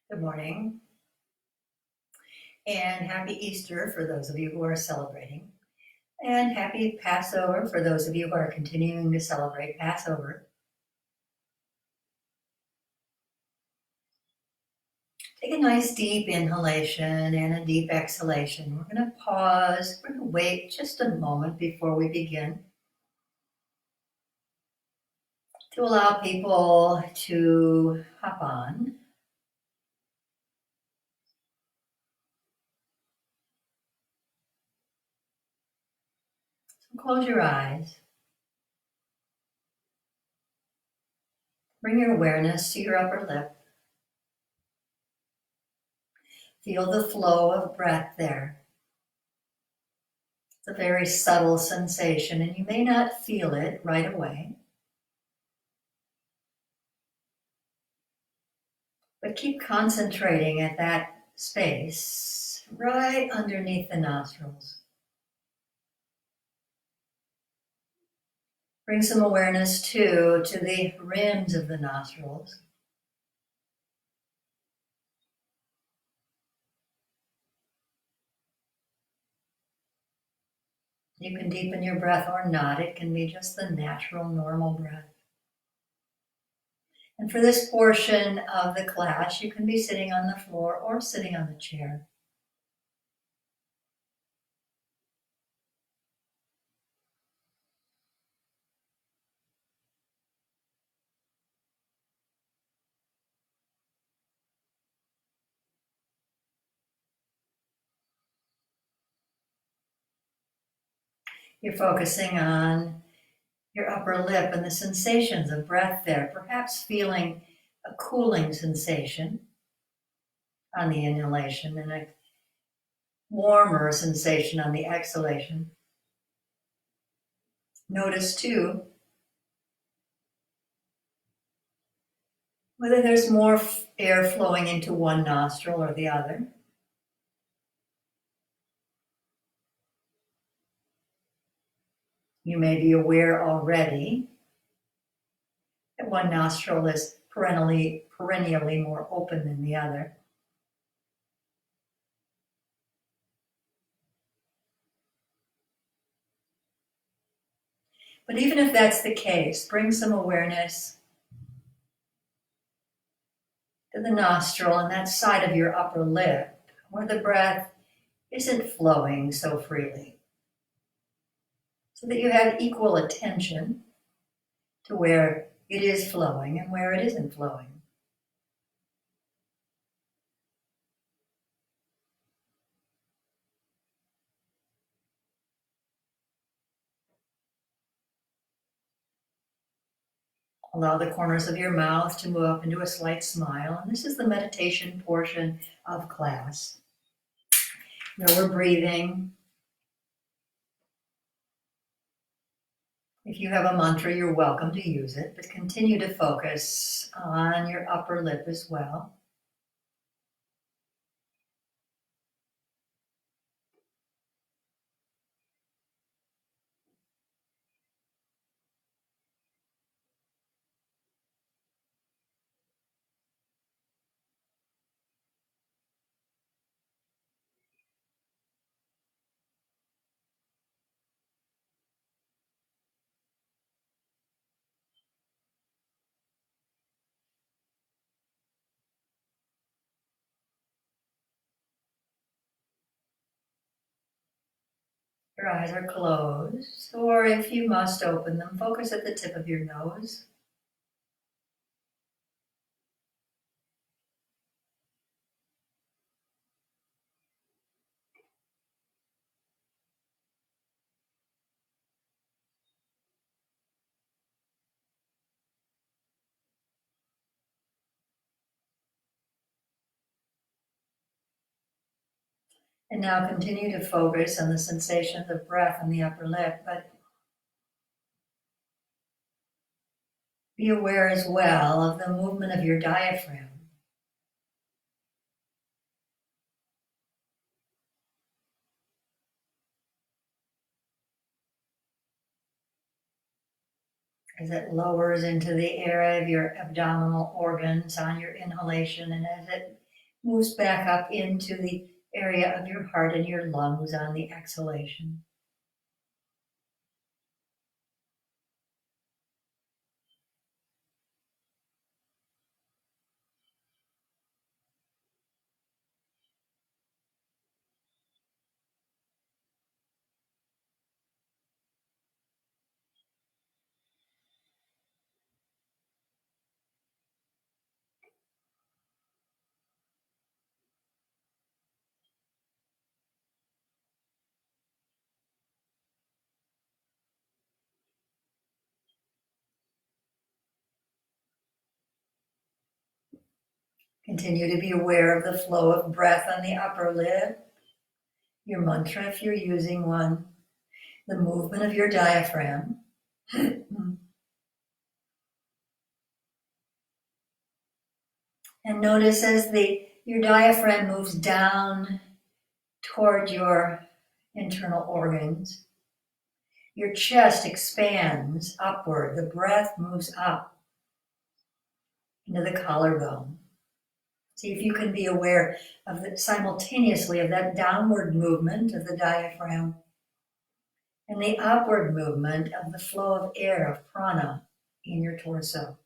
Good morning, and happy Easter for those of you who are celebrating, and happy Passover for those of you who are continuing to celebrate Passover. Take a nice deep inhalation and a deep exhalation. We're going to pause, we're going to wait just a moment before we begin to allow people to hop on. So close your eyes. Bring your awareness to your upper lip. Feel the flow of breath there. It's a very subtle sensation, and you may not feel it right away. But keep concentrating at that space right underneath the nostrils. Bring some awareness too to the rims of the nostrils. You can deepen your breath or not. It can be just the natural, normal breath. And for this portion of the class, you can be sitting on the floor or sitting on the chair. You're focusing on your upper lip and the sensations of breath there, perhaps feeling a cooling sensation on the inhalation and a warmer sensation on the exhalation. Notice too whether there's more air flowing into one nostril or the other. You may be aware already that one nostril is perennially more open than the other. But even if that's the case, bring some awareness to the nostril and that side of your upper lip where the breath isn't flowing so freely, so that you have equal attention to where it is flowing and where it isn't flowing. Allow the corners of your mouth to move up into a slight smile. And this is the meditation portion of class, where we're breathing. If you have a mantra, you're welcome to use it, but continue to focus on your upper lip as well. Your eyes are closed, or if you must open them, focus at the tip of your nose. And now continue to focus on the sensations of breath on the upper lip, but be aware as well of the movement of your diaphragm. As it lowers into the area of your abdominal organs on your inhalation, and as it moves back up into the area of your heart and your lungs on the exhalation. Continue to be aware of the flow of breath on the upper lip, your mantra if you're using one, the movement of your diaphragm. And notice as your diaphragm moves down toward your internal organs, your chest expands upward. The breath moves up into the collarbone. See if you can be aware of simultaneously of that downward movement of the diaphragm and the upward movement of the flow of air, of prana, in your torso.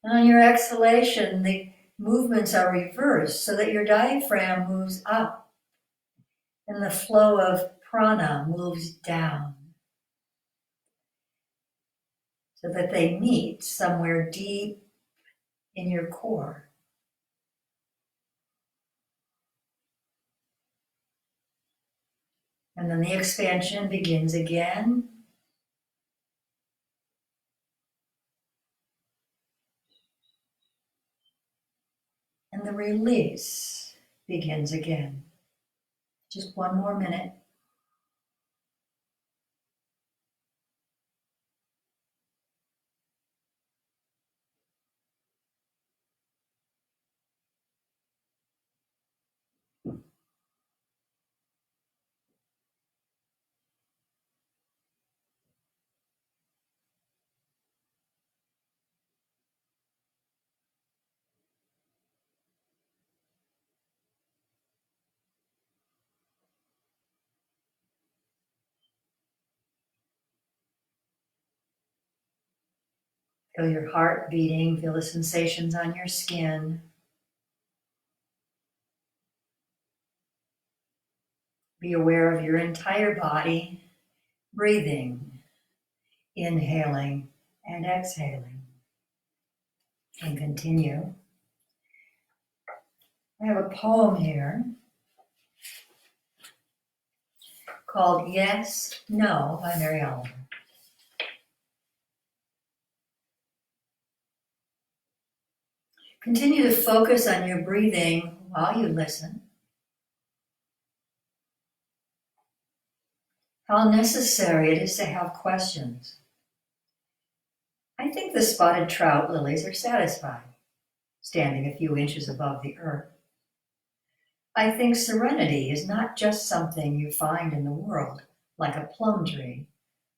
And on your exhalation, the movements are reversed so that your diaphragm moves up and the flow of prana moves down so that they meet somewhere deep in your core. And then the expansion begins again. And the release begins again. Just one more minute. Feel your heart beating, feel the sensations on your skin. Be aware of your entire body, breathing, inhaling and exhaling. And continue. I have a poem here called Yes, No by Mary Oliver. Continue to focus on your breathing while you listen. How necessary it is to have questions. I think the spotted trout lilies are satisfied, standing a few inches above the earth. I think serenity is not just something you find in the world, like a plum tree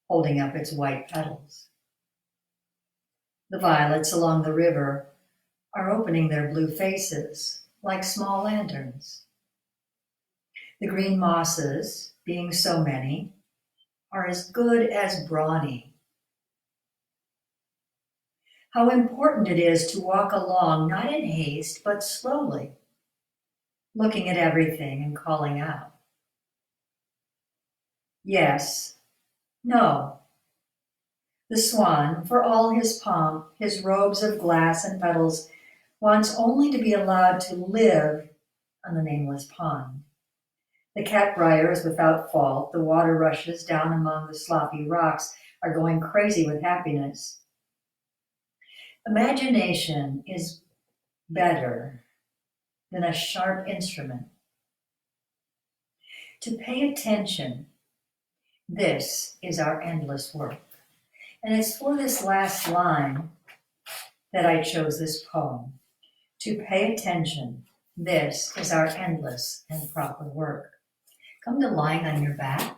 holding up its white petals. The violets along the river are opening their blue faces like small lanterns. The green mosses, being so many, are as good as brawny. How important it is to walk along, not in haste, but slowly, looking at everything and calling out. Yes, no. The swan, for all his pomp, his robes of glass and petals, wants only to be allowed to live on the nameless pond. The catbrier is without fault. The water rushes down among the sloppy rocks are going crazy with happiness. Imagination is better than a sharp instrument. To pay attention, this is our endless work. And it's for this last line that I chose this poem. To pay attention, this is our endless and proper work. Come to lying on your back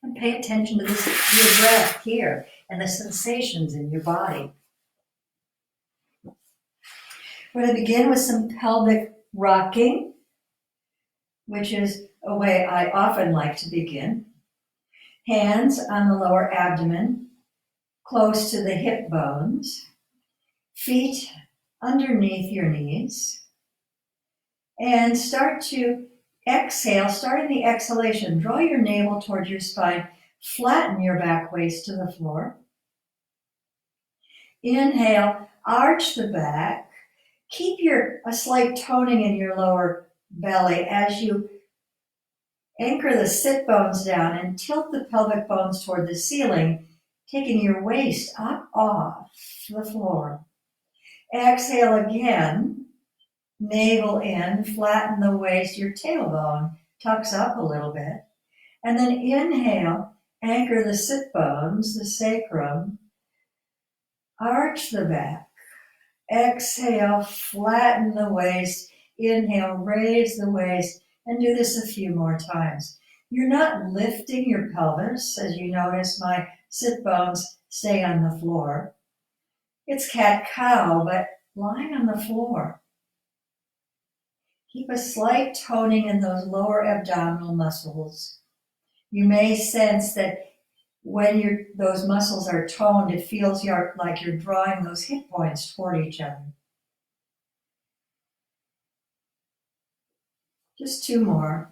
and pay attention to your breath here and the sensations in your body. We're going to begin with some pelvic rocking, which is a way I often like to begin. Hands on the lower abdomen, close to the hip bones, feet underneath your knees, and start to exhale. Start in the exhalation. Draw your navel towards your spine. Flatten your back waist to the floor. Inhale, arch the back. Keep a slight toning in your lower belly as you anchor the sit bones down and tilt the pelvic bones toward the ceiling, taking your waist up off the floor. Exhale again. Navel in, flatten the waist, your tailbone tucks up a little bit. And then inhale, anchor the sit bones, the sacrum, arch the back. Exhale, flatten the waist. Inhale, raise the waist, and do this a few more times. You're not lifting your pelvis, as you notice my sit bones stay on the floor. It's cat-cow, but lying on the floor. Keep a slight toning in those lower abdominal muscles. You may sense that when those muscles are toned, it feels like you're drawing those hip points toward each other. Just two more.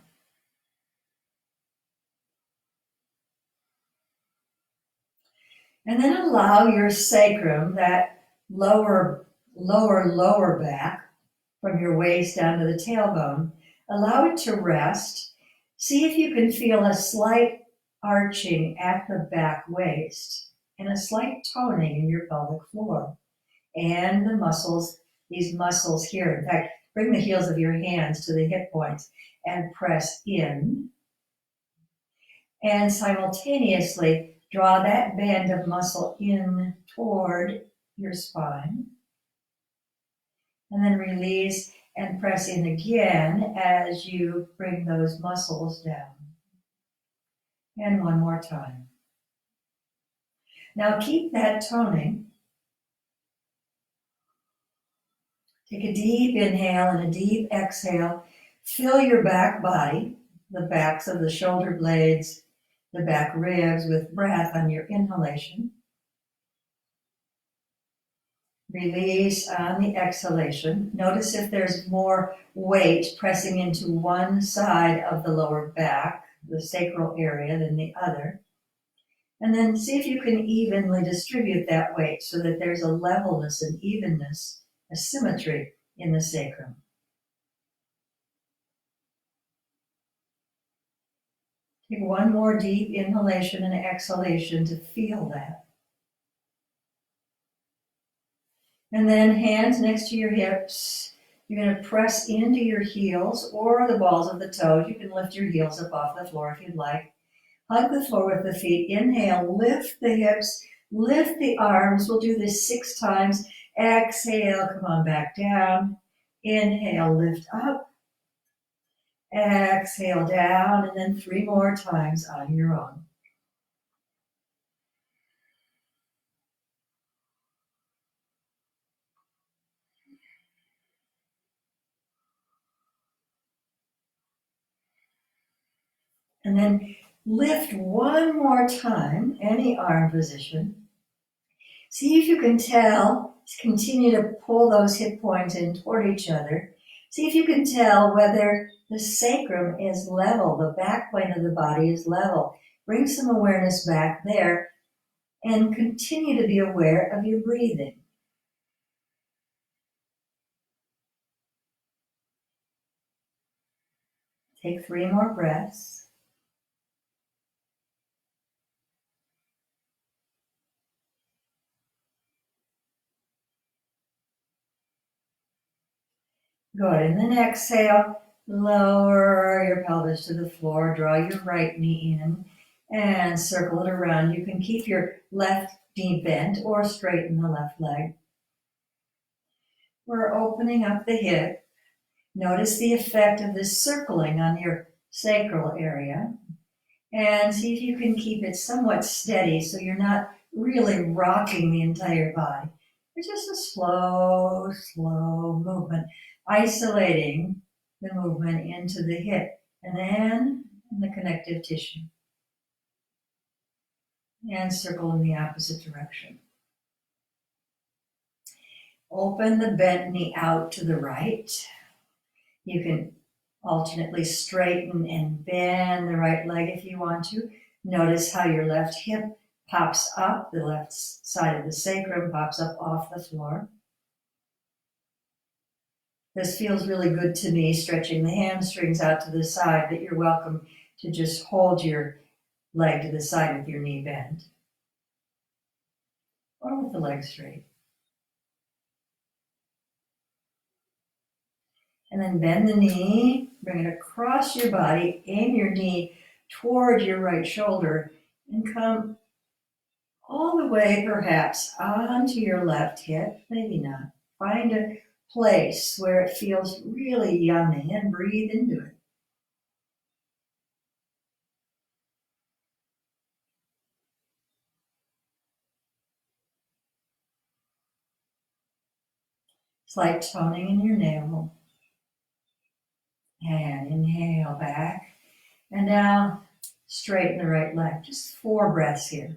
And then allow your sacrum, that lower back, from your waist down to the tailbone, allow it to rest. See if you can feel a slight arching at the back waist and a slight toning in your pelvic floor. And the muscles, these muscles here, in fact, bring the heels of your hands to the hip points and press in. And simultaneously draw that band of muscle in toward your spine. And then release and press in again as you bring those muscles down. And one more time. Now keep that toning. Take a deep inhale and a deep exhale. Fill your back body, the backs of the shoulder blades, the back ribs, with breath on your inhalation. Release on the exhalation. Notice if there's more weight pressing into one side of the lower back, the sacral area, than the other. And then see if you can evenly distribute that weight so that there's a levelness and evenness, a symmetry in the sacrum. Take one more deep inhalation and exhalation to feel that. And then hands next to your hips. You're going to press into your heels or the balls of the toes. You can lift your heels up off the floor if you'd like. Hug the floor with the feet. Inhale, lift the hips, lift the arms. We'll do this 6 times. Exhale, come on back down. Inhale, lift up. Exhale, down. And then 3 more times on your own. And then lift one more time, any arm position. See if you can continue to pull those hip points in toward each other. See if you can tell whether the sacrum is level, the back plane of the body is level. Bring some awareness back there and continue to be aware of your breathing. Take 3 more breaths. Good, and then exhale, lower your pelvis to the floor, draw your right knee in and circle it around. You can keep your left knee bent or straighten the left leg. We're opening up the hip. Notice the effect of this circling on your sacral area and see if you can keep it somewhat steady so you're not really rocking the entire body. It's just a slow, slow movement, isolating the movement into the hip and then in the connective tissue. And circle in the opposite direction. Open the bent knee out to the right. You can alternately straighten and bend the right leg if you want to. Notice how your left hip pops up, the left side of the sacrum pops up off the floor. This feels really good to me, stretching the hamstrings out to the side, but you're welcome to just hold your leg to the side with your knee bent, or with the leg straight. And then bend the knee, bring it across your body, aim your knee toward your right shoulder, and come all the way perhaps onto your left hip, maybe not. Find a place where it feels really yummy and breathe into it. It's like toning in your navel. And inhale back. And now straighten the right leg. Just 4 breaths here.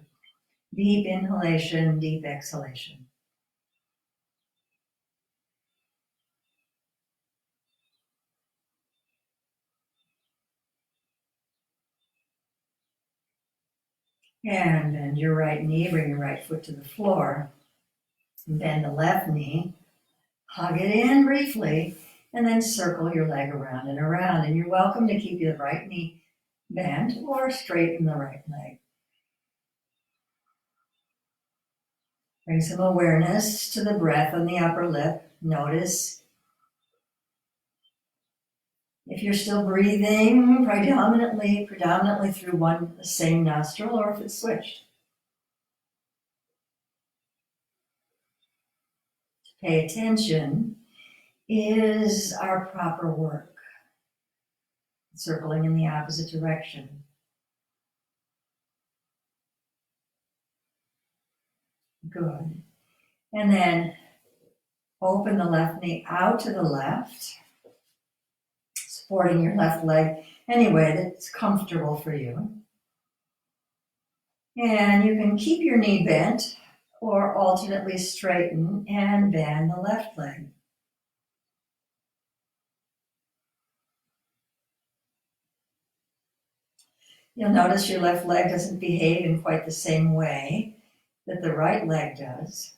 Deep inhalation, deep exhalation. And bend your right knee, bring your right foot to the floor. Bend the left knee, hug it in briefly, and then circle your leg around and around. And you're welcome to keep your right knee bent or straighten the right leg. Bring some awareness to the breath on the upper lip. Notice if you're still breathing predominantly through the same nostril, or if it's switched. To pay attention is our proper work. Circling in the opposite direction. Good. And then open the left knee out to the left, supporting your left leg any way that's comfortable for you. And you can keep your knee bent or alternately straighten and bend the left leg. You'll notice your left leg doesn't behave in quite the same way that the right leg does.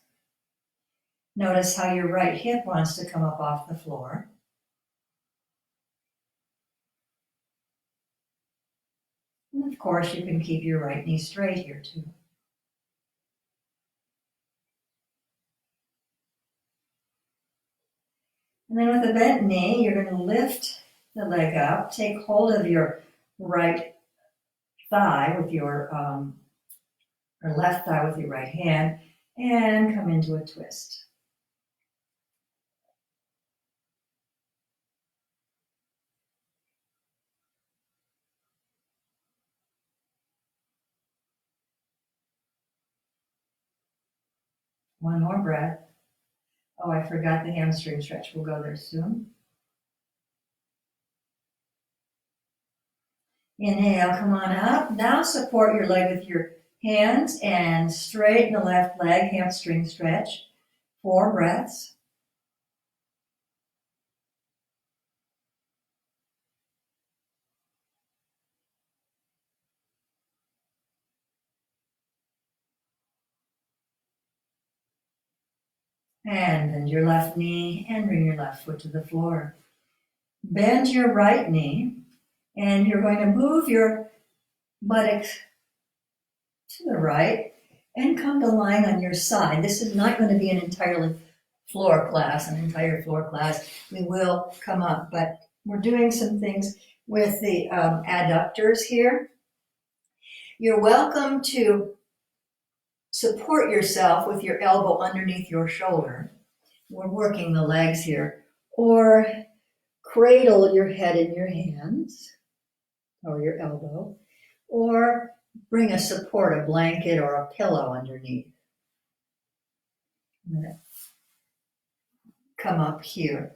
Notice how your right hip wants to come up off the floor. And of course, you can keep your right knee straight here too. And then with a bent knee, you're going to lift the leg up, take hold of your right thigh with your, or left thigh with your right hand, and come into a twist. One more breath. Oh, I forgot the hamstring stretch. We'll go there soon. Inhale, come on up. Now support your leg with your hands and straighten the left leg, hamstring stretch. 4 breaths. And bend your left knee and bring your left foot to the floor. Bend your right knee and you're going to move your buttocks to the right and come to line on your side. This is not going to be an entire floor class. We will come up, but we're doing some things with the adductors here. You're welcome to support yourself with your elbow underneath your shoulder. We're working the legs here. Or cradle your head in your hands or your elbow. Or bring a support, a blanket or a pillow underneath. I'm going to come up here.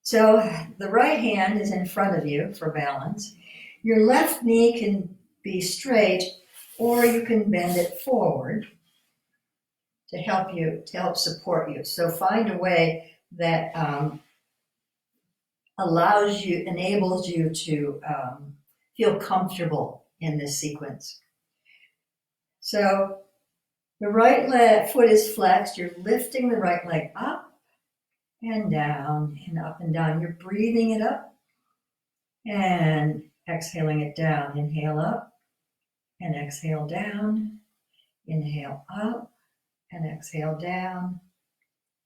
So the right hand is in front of you for balance. Your left knee can be straight, or you can bend it forward to help support you. So find a way that enables you to feel comfortable in this sequence. So the right foot is flexed. You're lifting the right leg up and down and up and down. You're breathing it up and exhaling it down. Inhale up and exhale down. Inhale up and exhale down.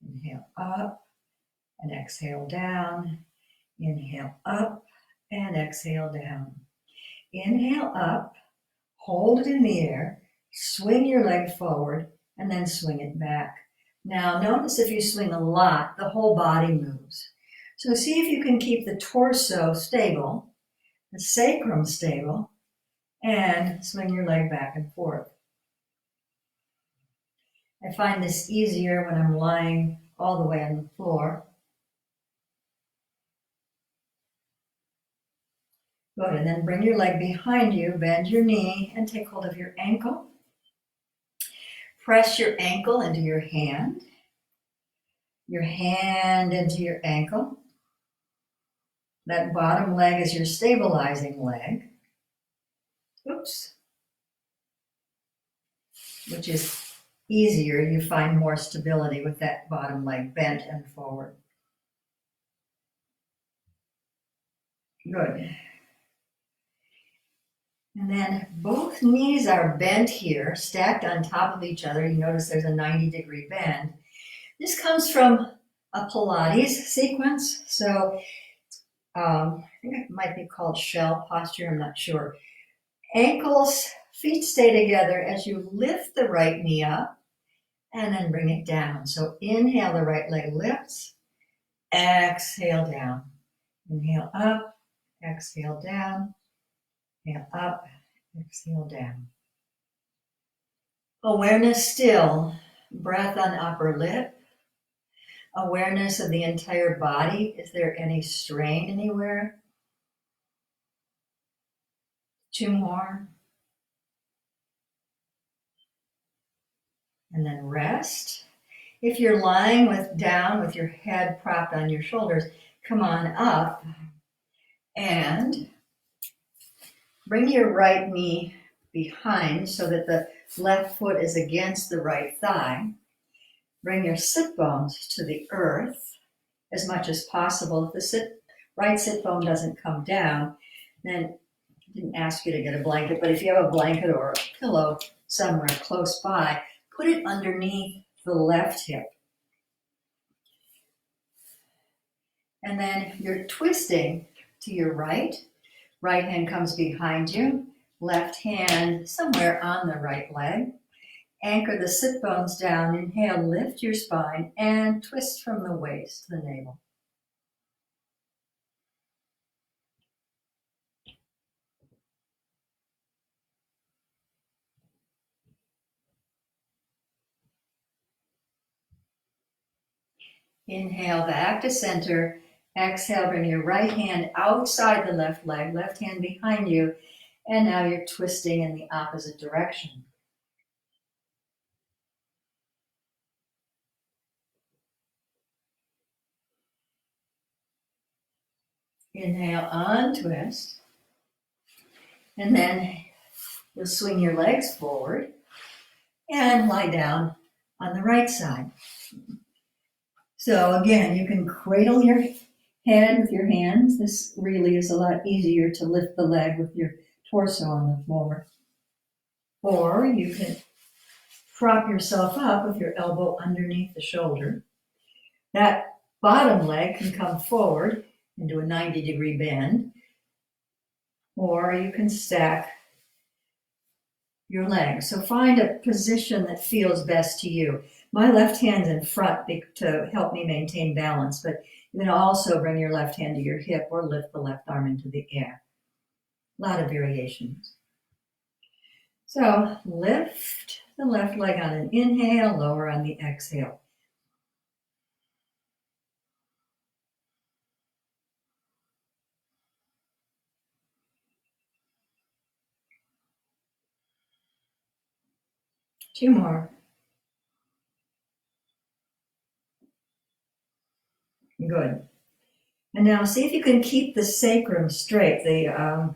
Inhale up and exhale down. Inhale up and exhale down. Inhale up, hold it in the air, swing your leg forward, and then swing it back. Now notice if you swing a lot, the whole body moves. So see if you can keep the torso stable, the sacrum stable, and swing your leg back and forth. I find this easier when I'm lying all the way on the floor. Good, and then bring your leg behind you, bend your knee, and take hold of your ankle. Press your ankle into your hand into your ankle. That bottom leg is your stabilizing leg. Oops. Which is easier. You find more stability with that bottom leg bent and forward. Good. And then both knees are bent here, stacked on top of each other. You notice there's a 90-degree bend. This comes from a Pilates sequence. So I think it might be called shell posture, I'm not sure. Ankles, feet stay together as you lift the right knee up and then bring it down. So inhale, the right leg lifts, exhale down. Inhale up, exhale down, inhale up, exhale down. Awareness still, breath on upper lip. Awareness of the entire body. Is there any strain anywhere? 2 more. And then rest. If you're lying down with your head propped on your shoulders, come on up and bring your right knee behind so that the left foot is against the right thigh. Bring your sit bones to the earth as much as possible. If the right sit bone doesn't come down, then I didn't ask you to get a blanket, but if you have a blanket or a pillow somewhere close by, put it underneath the left hip. And then you're twisting to your right. Right hand comes behind you. Left hand somewhere on the right leg. Anchor the sit bones down. Inhale, lift your spine and twist from the waist to the navel. Inhale back to center. Exhale, bring your right hand outside the left leg, left hand behind you, and now you're twisting in the opposite direction. Inhale, untwist, and then you'll swing your legs forward and lie down on the right side. So again, you can cradle your head with your hands. This really is a lot easier to lift the leg with your torso on the floor. Or you can prop yourself up with your elbow underneath the shoulder. That bottom leg can come forward into a 90-degree bend. Or you can stack your legs. So find a position that feels best to you. My left hand's in front to help me maintain balance, but you can also bring your left hand to your hip or lift the left arm into the air. A lot of variations. So lift the left leg on an inhale, lower on the exhale. 2 more. Good. And now see if you can keep the sacrum straight, the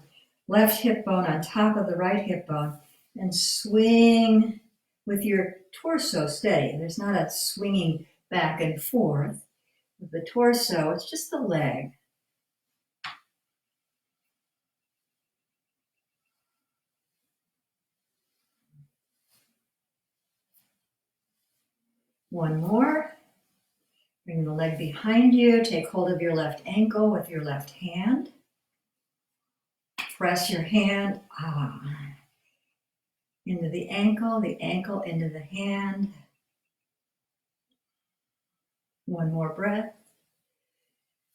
left hip bone on top of the right hip bone, and swing with your torso steady. There's not a swinging back and forth with the torso, it's just the leg. One more. Bring the leg behind you. Take hold of your left ankle with your left hand. Press your hand into the ankle into the hand. One more breath.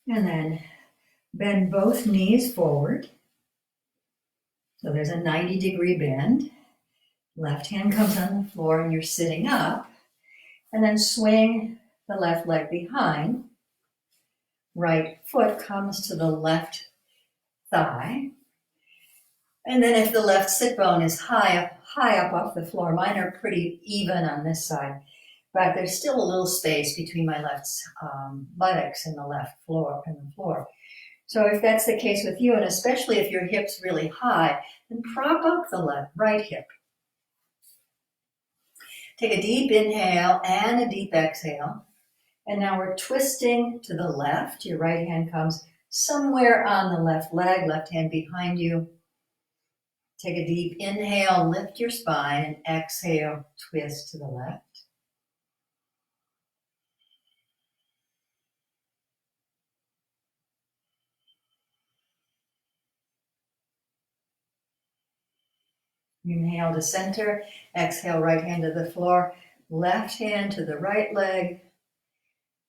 And then bend both knees forward. So there's a 90-degree bend. Left hand comes on the floor and you're sitting up. And then swing the left leg behind. Right foot comes to the left thigh. And then if the left sit bone is high up off the floor, mine are pretty even on this side, but there's still a little space between my left buttocks and the left floor and the floor. So if that's the case with you, and especially if your hip's really high, then prop up the right hip. Take a deep inhale and a deep exhale. And now we're twisting to the left. Your right hand comes somewhere on the left leg, left hand behind you. Take a deep inhale, lift your spine, and exhale, twist to the left. Inhale to center, exhale, right hand to the floor, left hand to the right leg,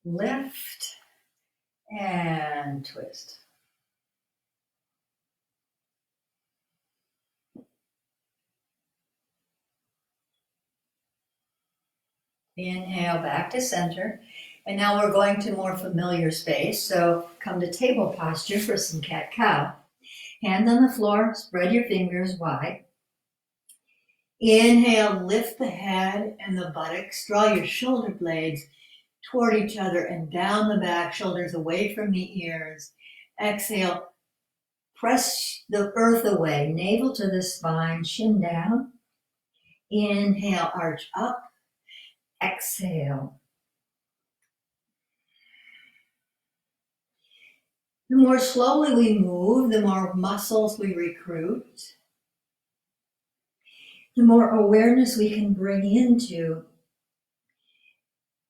lift, and twist. Inhale back to center. And now we're going to more familiar space. So come to table posture for some cat-cow. Hands on the floor, spread your fingers wide. Inhale, lift the head and the buttocks. Draw your shoulder blades toward each other and down the back, shoulders away from the ears. Exhale, press the earth away, navel to the spine, chin down. Inhale, arch up. Exhale. The more slowly we move, the more muscles we recruit, the more awareness we can bring into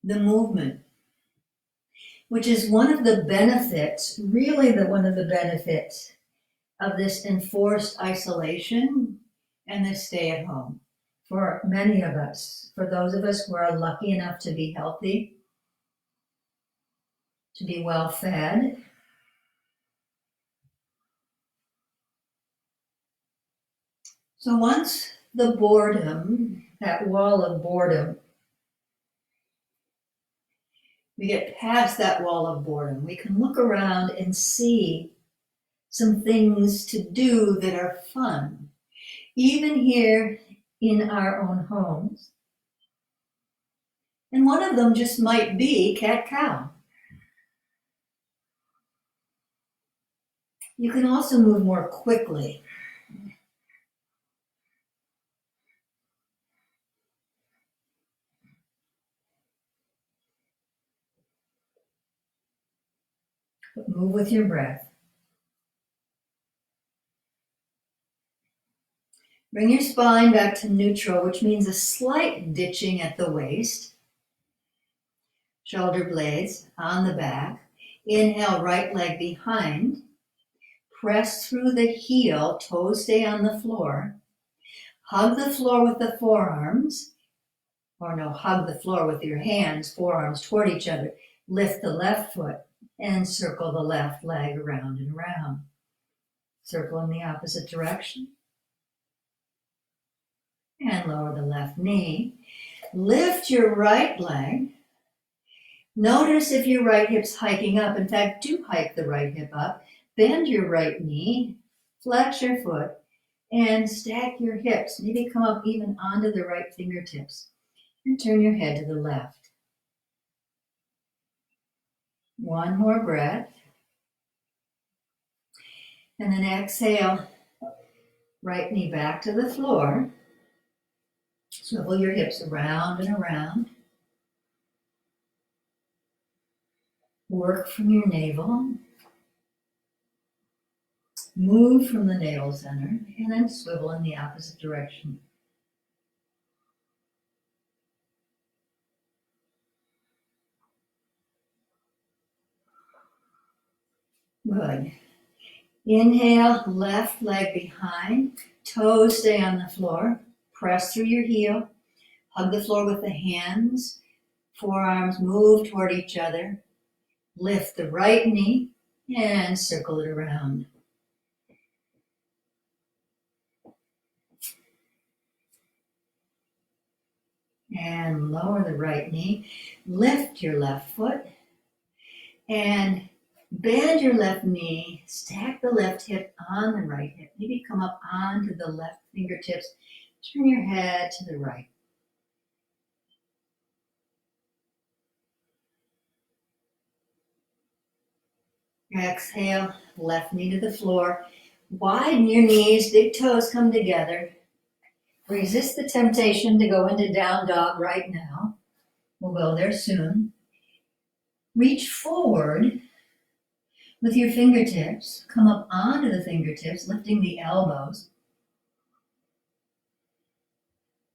the movement, which is one of the benefits, really one of the benefits of this enforced isolation and this stay at home. For many of us, for those of us who are lucky enough to be healthy, to be well fed, so once the boredom, that wall of boredom, we get past that wall of boredom, we can look around and see some things to do that are fun, even here in our own homes. And one of them just might be cat-cow. You can also move more quickly. But move with your breath. Bring your spine back to neutral, which means a slight ditching at the waist. Shoulder blades on the back. Inhale, right leg behind. Press through the heel, toes stay on the floor. Hug the floor with the forearms. Hug the floor with your hands, forearms toward each other. Lift the left foot and circle the left leg around and around. Circle in the opposite direction. And lower the left knee. Lift your right leg. Notice if your right hip's hiking up. In fact, do hike the right hip up. Bend your right knee. Flex your foot. And stack your hips. Maybe come up even onto the right fingertips. And turn your head to the left. One more breath. And then exhale. Right knee back to the floor. Swivel your hips around and around. Work from your navel. Move from the navel center and then swivel in the opposite direction. Good. Inhale, left leg behind, toes stay on the floor. Press through your heel. Hug the floor with the hands. Forearms move toward each other. Lift the right knee and circle it around. And lower the right knee. Lift your left foot and bend your left knee. Stack the left hip on the right hip. Maybe come up onto the left fingertips. Turn your head to the right. Exhale, left knee to the floor. Widen your knees, big toes come together. Resist the temptation to go into down dog right now. We'll go there soon. Reach forward with your fingertips. Come up onto the fingertips, lifting the elbows.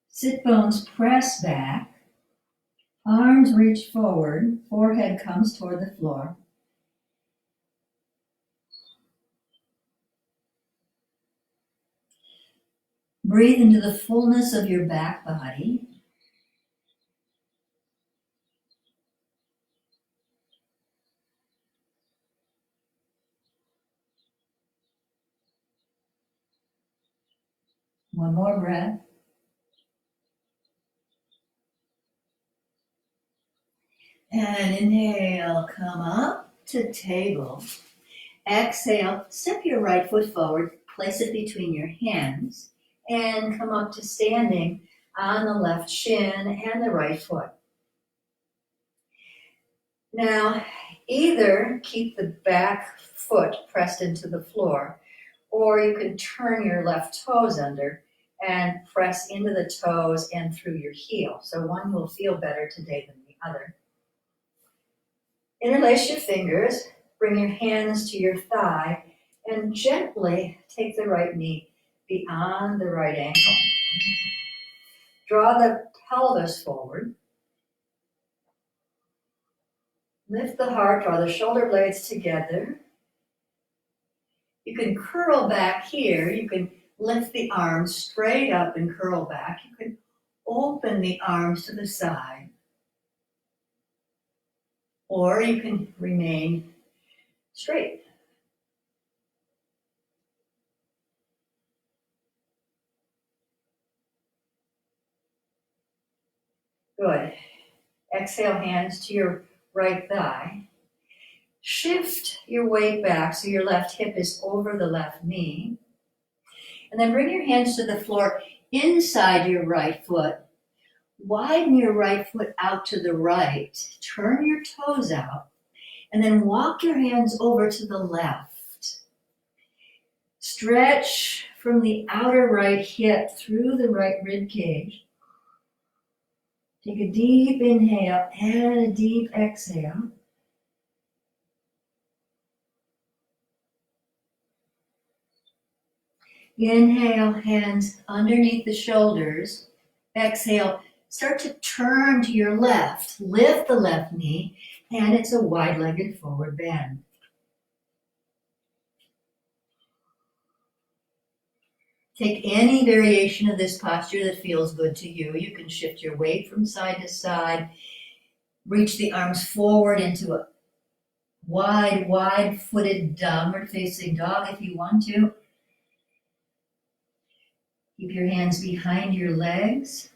Sit bones press back. Arms reach forward. Forehead comes toward the floor. Breathe into the fullness of your back body. One more breath. And inhale, come up to table. Exhale, step your right foot forward, place it between your hands, and come up to standing on the left shin and the right foot. Now, either keep the back foot pressed into the floor, or you can turn your left toes under and press into the toes and through your heel. So one will feel better today than the other. Interlace your fingers, bring your hands to your thigh, and gently take the right knee beyond the right ankle. Draw the pelvis forward. Lift the heart, draw the shoulder blades together. You can curl back here. You can lift the arms straight up and curl back. You can open the arms to the side. Or you can remain straight. Good. Exhale, hands to your right thigh. Shift your weight back so your left hip is over the left knee. And then bring your hands to the floor inside your right foot. Widen your right foot out to the right. Turn your toes out. And then walk your hands over to the left. Stretch from the outer right hip through the right rib cage. Take a deep inhale and a deep exhale. Inhale, hands underneath the shoulders. Exhale, start to turn to your left. Lift the left knee, and it's a wide-legged forward bend. Take any variation of this posture that feels good to you. You can shift your weight from side to side. Reach the arms forward into a wide-footed downward facing dog if you want to. Keep your hands behind your legs.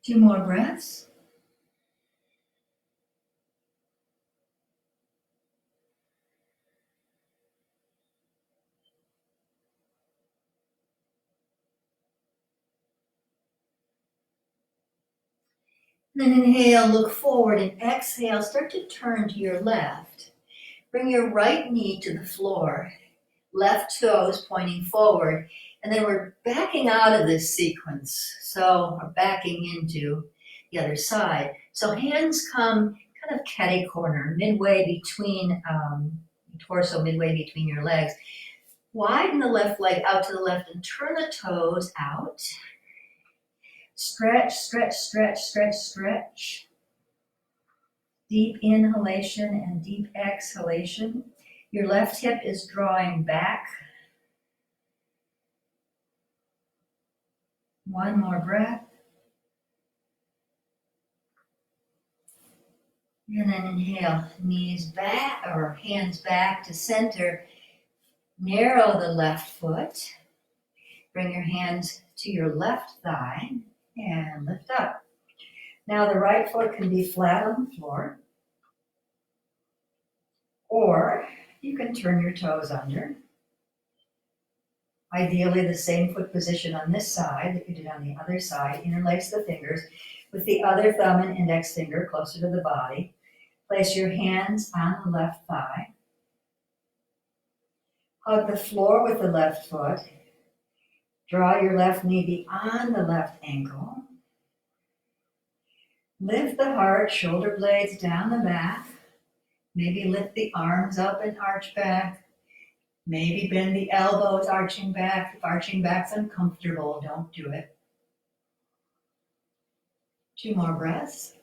Two more breaths. Then inhale, look forward, and exhale, start to turn to your left. Bring your right knee to the floor, left toes pointing forward, and then we're backing out of this sequence. So we're backing into the other side. So hands come kind of catty corner, midway between torso, midway between your legs. Widen the left leg out to the left and turn the toes out. Stretch, stretch, stretch, stretch, stretch. Deep inhalation and deep exhalation. Your left hip is drawing back. One more breath. And then inhale, knees back or hands back to center. Narrow the left foot. Bring your hands to your left thigh and lift up. Now the right foot can be flat on the floor, or you can turn your toes under. Ideally the same foot position on this side that you did on the other side. Interlace the fingers with the other thumb and index finger closer to the body. Place your hands on the left thigh. Hug the floor with the left foot. Draw your left knee beyond the left ankle. Lift the heart, shoulder blades down the back. Maybe lift the arms up and arch back. Maybe bend the elbows, arching back. If arching back's uncomfortable, don't do it. 2 more breaths.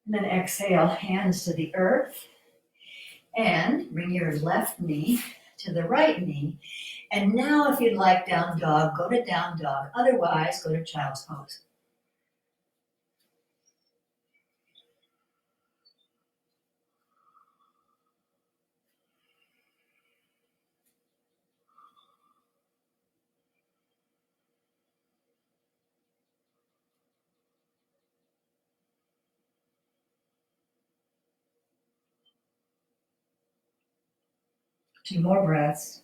And then exhale, hands to the earth. And bring your left knee to the right knee. And now if you'd like down dog, go to down dog. Otherwise, go to child's pose. Two more breaths.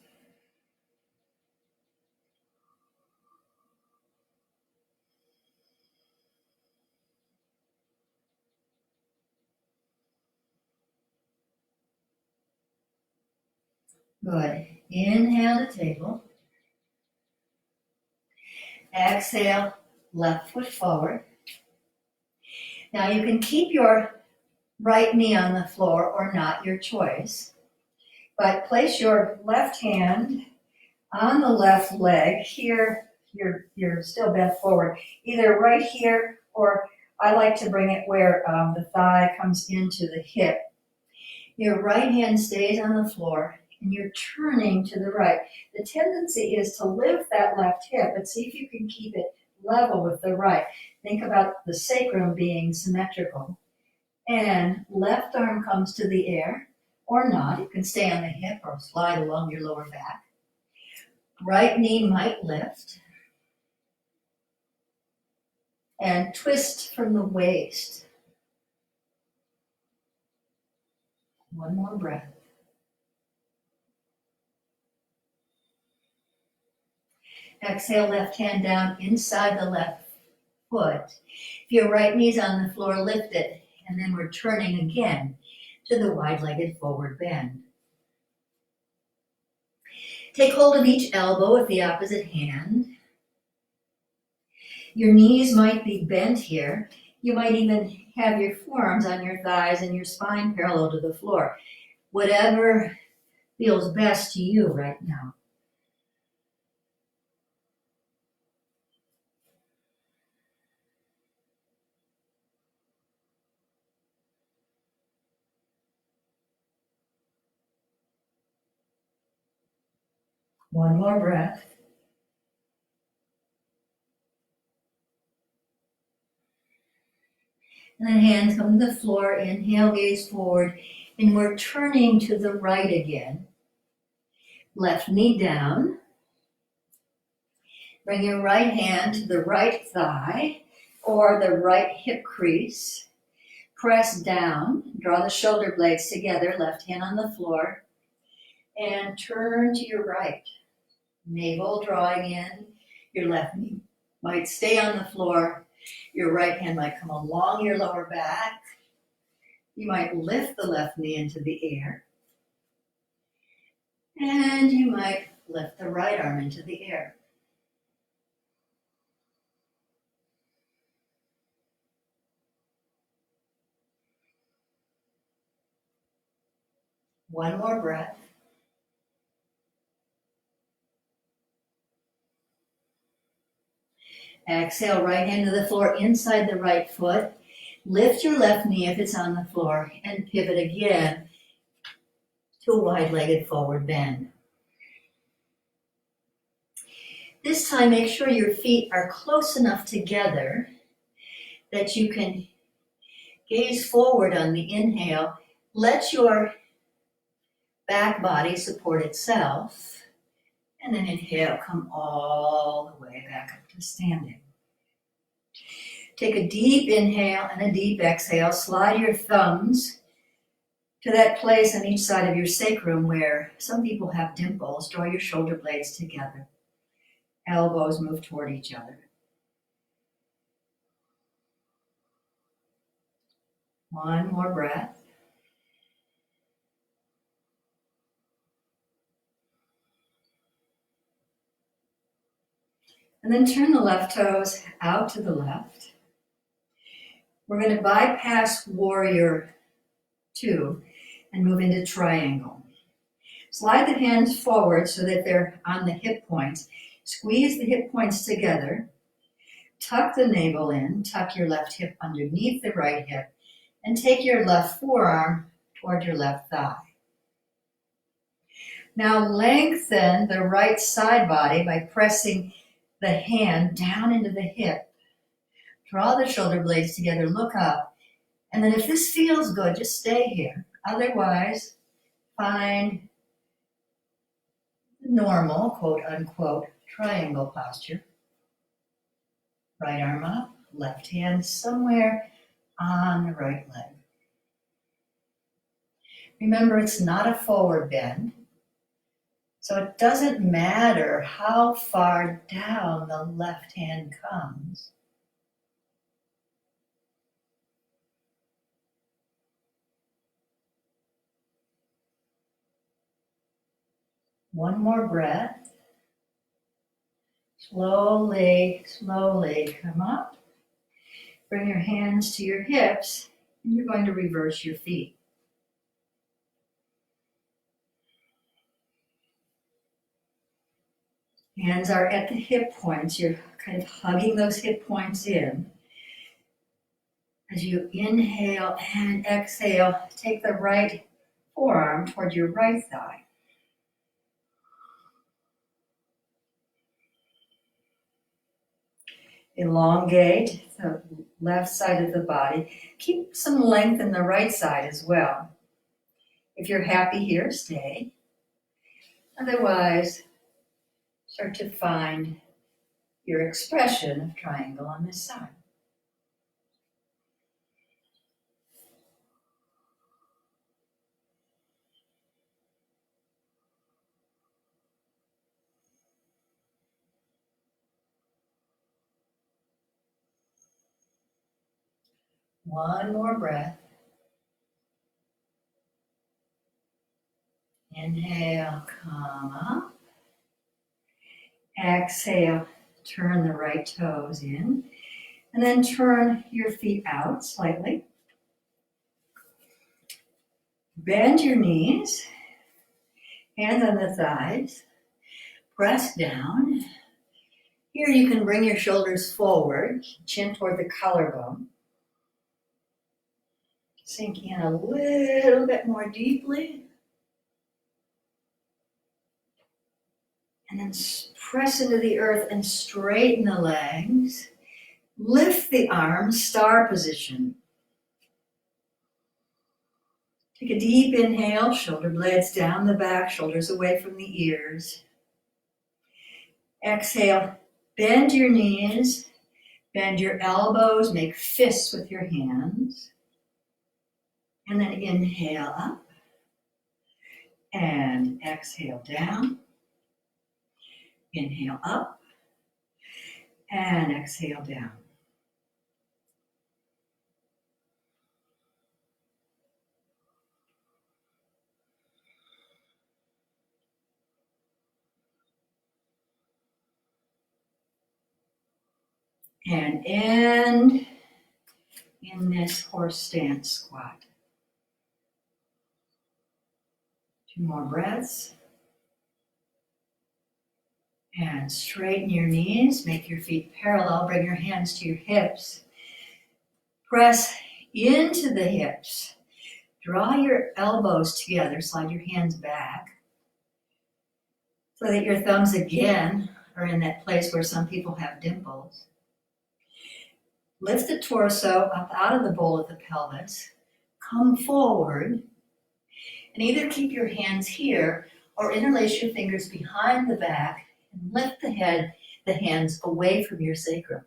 Good. Inhale to table. Exhale, left foot forward. Now you can keep your right knee on the floor or not, your choice. But place your left hand on the left leg. Here, you're still bent forward. Either right here, or I like to bring it where the thigh comes into the hip. Your right hand stays on the floor, and you're turning to the right. The tendency is to lift that left hip, but see if you can keep it level with the right. Think about the sacrum being symmetrical. And left arm comes to the air, or not. You can stay on the hip or slide along your lower back. Right knee might lift. And twist from the waist. One more breath. Exhale, left hand down inside the left foot. If your right knee's on the floor, lift it. And then we're turning again to the wide-legged forward bend. Take hold of each elbow with the opposite hand. Your knees might be bent here. You might even have your forearms on your thighs and your spine parallel to the floor. Whatever feels best to you right now. One more breath. And then hands come to the floor. Inhale, gaze forward. And we're turning to the right again. Left knee down. Bring your right hand to the right thigh or the right hip crease. Press down. Draw the shoulder blades together. Left hand on the floor. And turn to your right. Navel drawing in. Your left knee might stay on the floor. Your right hand might come along your lower back. You might lift the left knee into the air. And you might lift the right arm into the air. One more breath. Exhale, right hand to the floor inside the right foot. Lift your left knee if it's on the floor and pivot again to a wide-legged forward bend. This time, make sure your feet are close enough together that you can gaze forward on the inhale. Let your back body support itself. And then inhale, come all the way back up to standing. Take a deep inhale and a deep exhale. Slide your thumbs to that place on each side of your sacrum where some people have dimples. Draw your shoulder blades together. Elbows move toward each other. One more breath. And then turn the left toes out to the left. We're going to bypass warrior 2 and move into triangle. Slide the hands forward so that they're on the hip points. Squeeze the hip points together. Tuck the navel in. Tuck your left hip underneath the right hip. And take your left forearm toward your left thigh. Now lengthen the right side body by pressing the hand down into the hip. Draw the shoulder blades together, look up. And then if this feels good, just stay here. Otherwise, find normal, quote unquote, triangle posture. Right arm up, left hand somewhere on the right leg. Remember, it's not a forward bend, so it doesn't matter how far down the left hand comes. One more breath. Slowly, slowly come up. Bring your hands to your hips, and you're going to reverse your feet. Hands are at the hip points. You're kind of hugging those hip points in. As you inhale and exhale, take the right forearm toward your right thigh. Elongate the left side of the body. Keep some length in the right side as well. If you're happy here, stay. Otherwise, start to find your expression of triangle on this side. One more breath. Inhale, come up. Exhale, turn the right toes in. And then turn your feet out slightly. Bend your knees, hands on the thighs. Press down. Here you can bring your shoulders forward, chin toward the collarbone. Sink in a little bit more deeply. And then press into the earth and straighten the legs. Lift the arms, star position. Take a deep inhale, shoulder blades down the back, shoulders away from the ears. Exhale, bend your knees, bend your elbows, make fists with your hands. And then inhale up and exhale down. Inhale up And exhale down. And end in this horse stance squat. 2 more breaths. And straighten your knees, make your feet parallel, bring your hands to your hips. Press into the hips. Draw your elbows together, slide your hands back, so that your thumbs again are in that place where some people have dimples. Lift the torso up out of the bowl of the pelvis. Come forward and either keep your hands here or interlace your fingers behind the back and lift the head, the hands away from your sacrum.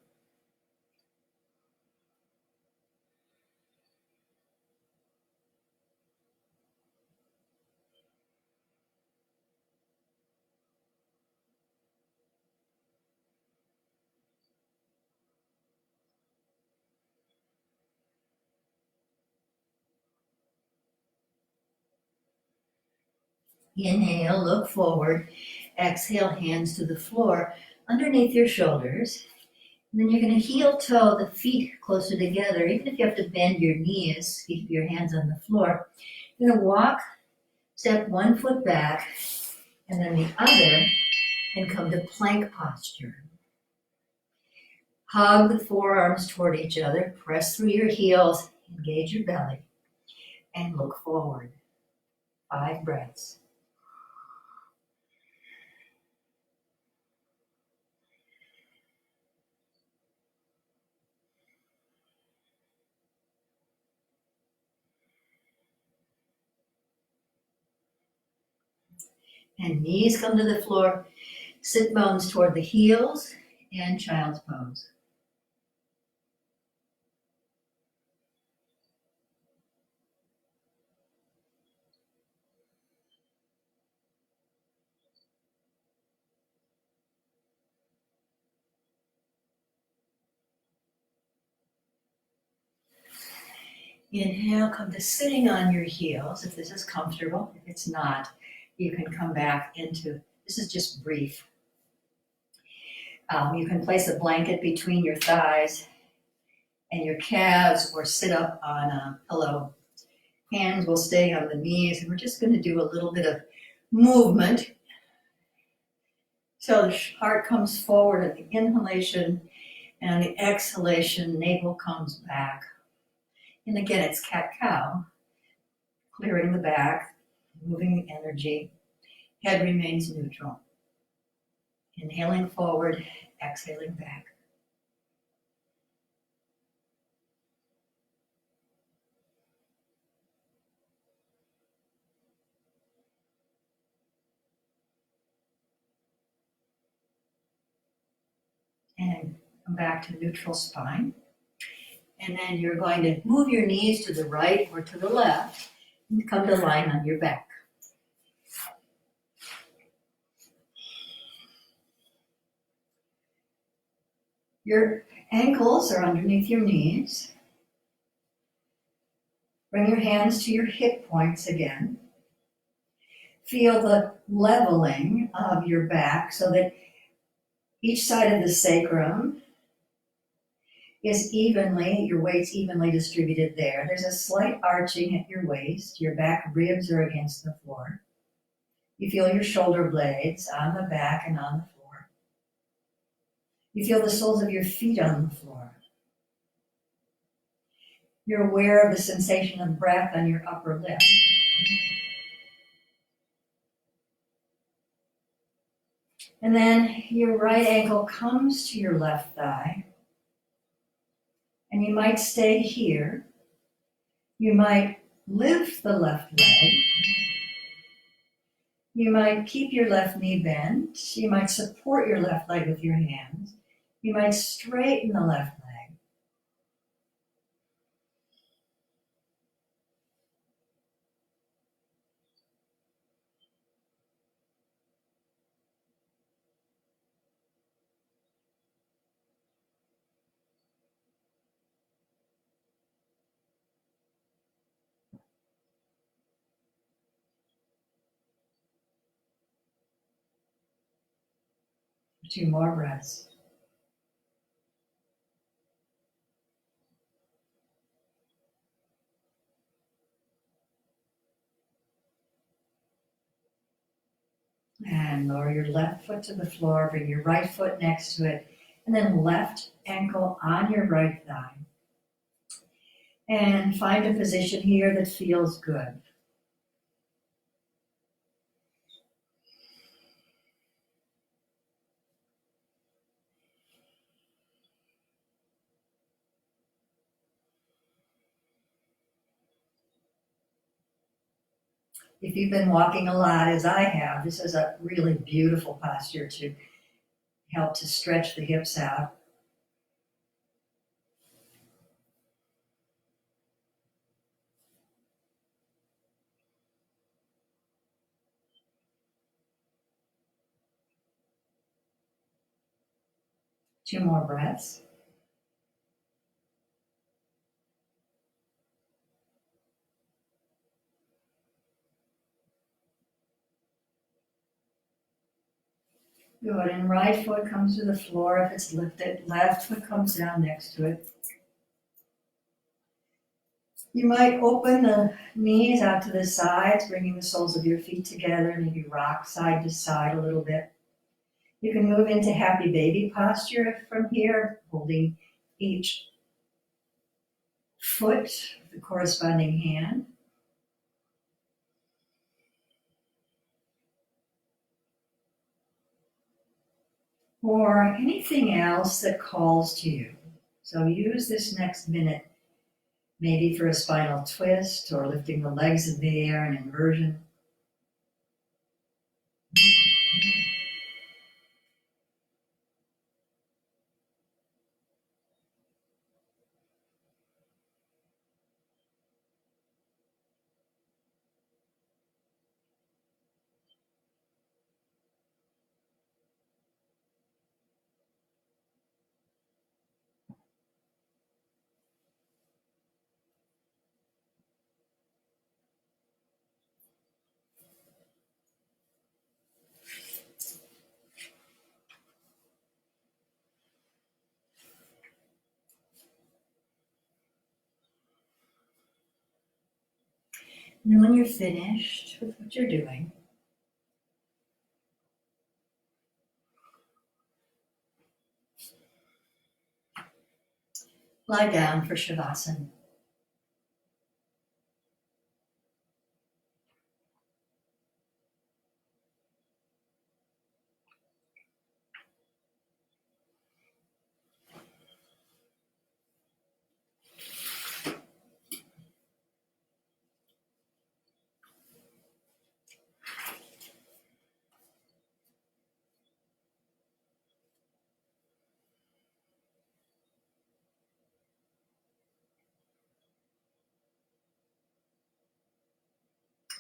Inhale, look forward. Exhale, hands to the floor underneath your shoulders. And then you're going to heel toe the feet closer together. Even if you have to bend your knees, keep your hands on the floor. You're going to walk, step 1 foot back, and then the other, and come to plank posture. Hug the forearms toward each other. Press through your heels. Engage your belly. And look forward. 5 breaths. And knees come to the floor. Sit bones toward the heels and child's pose. Inhale, come to sitting on your heels if this is comfortable. If it's not, you can come back into, this is just brief. You can place a blanket between your thighs and your calves or sit up on a pillow. Hands will stay on the knees, and we're just going to do a little bit of movement. So the heart comes forward at the inhalation, and on the exhalation, navel comes back. And again, it's cat-cow, clearing the back, moving the energy. Head remains neutral. Inhaling forward, exhaling back. And come back to neutral spine. And then you're going to move your knees to the right or to the left and come to lying on your back. Your ankles are underneath your knees. Bring your hands to your hip points again. Feel the leveling of your back so that each side of the sacrum is evenly, your weight's evenly distributed there. There's a slight arching at your waist. Your back ribs are against the floor. You feel your shoulder blades on the back and on the floor. You feel the soles of your feet on the floor. You're aware of the sensation of breath on your upper lip. And then your right ankle comes to your left thigh. And you might stay here. You might lift the left leg. You might keep your left knee bent. You might support your left leg with your hands. You might straighten the left leg. 2 more breaths. And lower your left foot to the floor, bring your right foot next to it, and then left ankle on your right thigh. And find a position here that feels good. If you've been walking a lot, as I have, this is a really beautiful posture to help to stretch the hips out. Two more breaths. Good, and right foot comes to the floor if it's lifted. Left foot comes down next to it. You might open the knees out to the sides, bringing the soles of your feet together, maybe rock side to side a little bit. You can move into happy baby posture from here, holding each foot with the corresponding hand. Or anything else that calls to you. So use this next minute maybe for a spinal twist or lifting the legs in the air, an inversion. And when you're finished with what you're doing, lie down for Shavasana.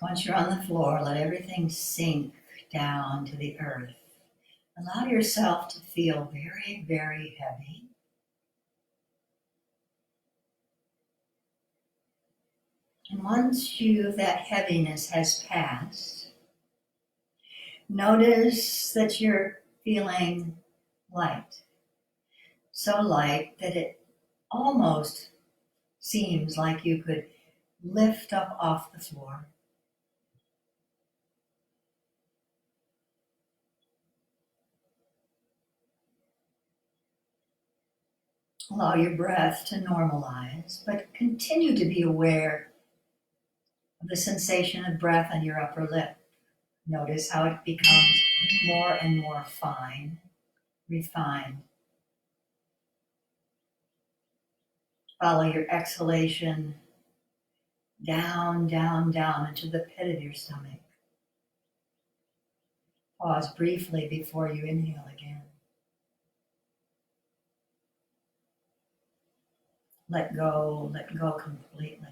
Once you're on the floor, let everything sink down to the earth. Allow yourself to feel very, very heavy. And once that heaviness has passed, notice that you're feeling light. So light that it almost seems like you could lift up off the floor. Allow your breath to normalize, but continue to be aware of the sensation of breath on your upper lip. Notice how it becomes more and more fine, refined. Follow your exhalation down, down, down into the pit of your stomach. Pause briefly before you inhale again. Let go completely.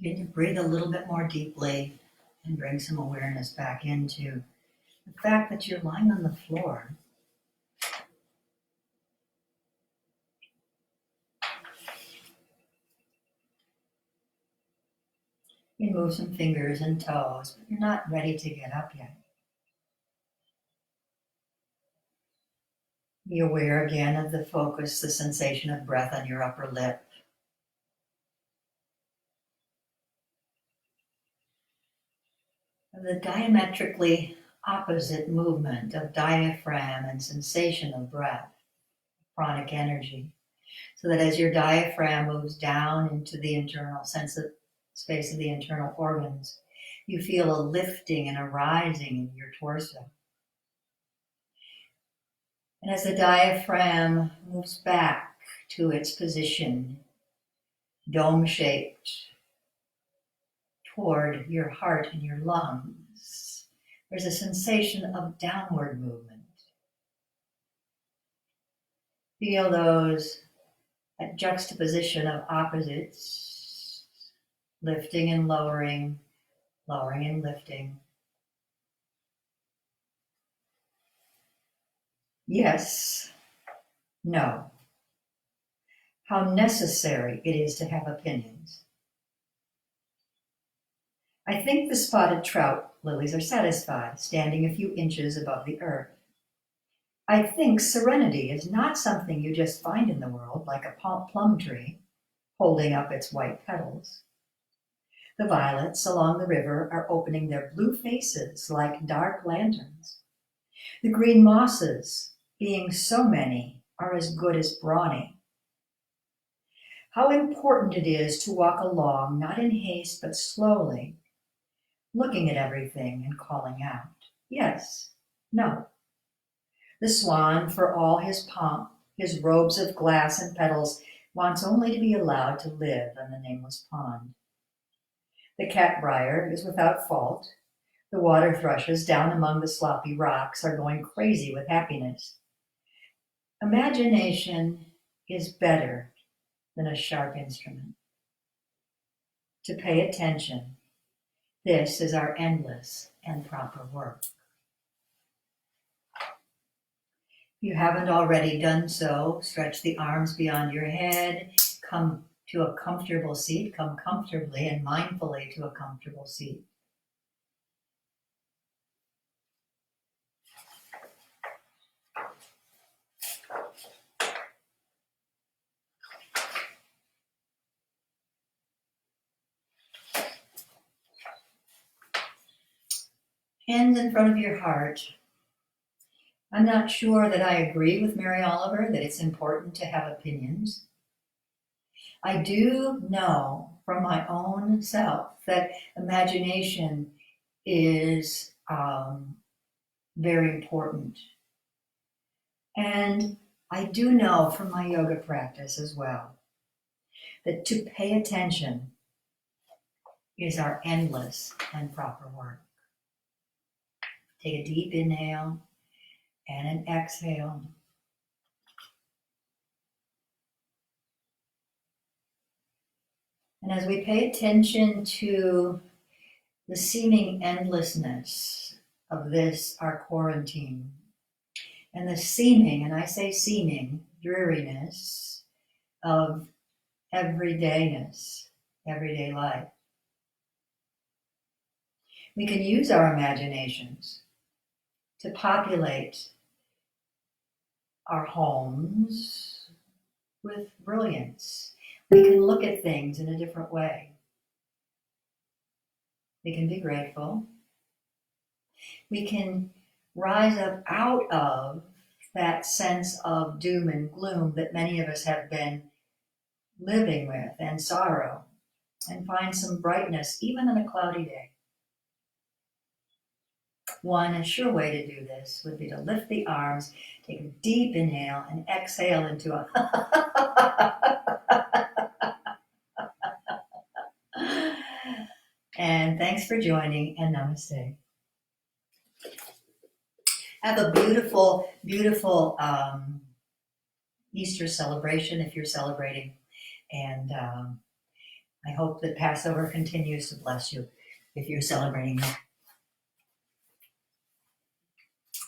Begin to breathe a little bit more deeply and bring some awareness back into the fact that you're lying on the floor. You move some fingers and toes, but you're not ready to get up yet. Be aware again of the focus, the sensation of breath on your upper lip. The diametrically opposite movement of diaphragm and sensation of breath, pranic energy, so that as your diaphragm moves down into the internal sensitive space of the internal organs, you feel a lifting and a rising in your torso. And as the diaphragm moves back to its position, dome-shaped, toward your heart and your lungs, there's a sensation of downward movement. Feel that juxtaposition of opposites, lifting and lowering, lowering and lifting. Yes, no. How necessary it is to have opinions. I think the spotted trout lilies are satisfied, standing a few inches above the earth. I think serenity is not something you just find in the world, like a plum tree holding up its white petals. The violets along the river are opening their blue faces like dark lanterns. The green mosses, being so many, are as good as brawny. How important it is to walk along, not in haste, but slowly, looking at everything and calling out, yes, no. The swan, for all his pomp, his robes of glass and petals, wants only to be allowed to live on the nameless pond. The catbrier is without fault. The water thrushes down among the sloppy rocks are going crazy with happiness. Imagination is better than a sharp instrument. To pay attention, this is our endless and proper work. If you haven't already done so, stretch the arms beyond your head, come to a comfortable seat, come comfortably and mindfully to a comfortable seat. Hands in front of your heart. I'm not sure that I agree with Mary Oliver that it's important to have opinions. I do know from my own self that imagination is very important. And I do know from my yoga practice as well that to pay attention is our endless and proper work. Take a deep inhale and an exhale. And as we pay attention to the seeming endlessness of this, our quarantine, and the seeming, and I say seeming, dreariness of everydayness, everyday life, we can use our imaginations to populate our homes with brilliance. We can look at things in a different way. We can be grateful. We can rise up out of that sense of doom and gloom that many of us have been living with, and sorrow, and find some brightness even on a cloudy day. One sure way to do this would be to lift the arms, take a deep inhale, and exhale into a And thanks for joining, and namaste. Have a beautiful, beautiful Easter celebration if you're celebrating. And I hope that Passover continues to bless you if you're celebrating that.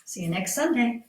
See you next Sunday.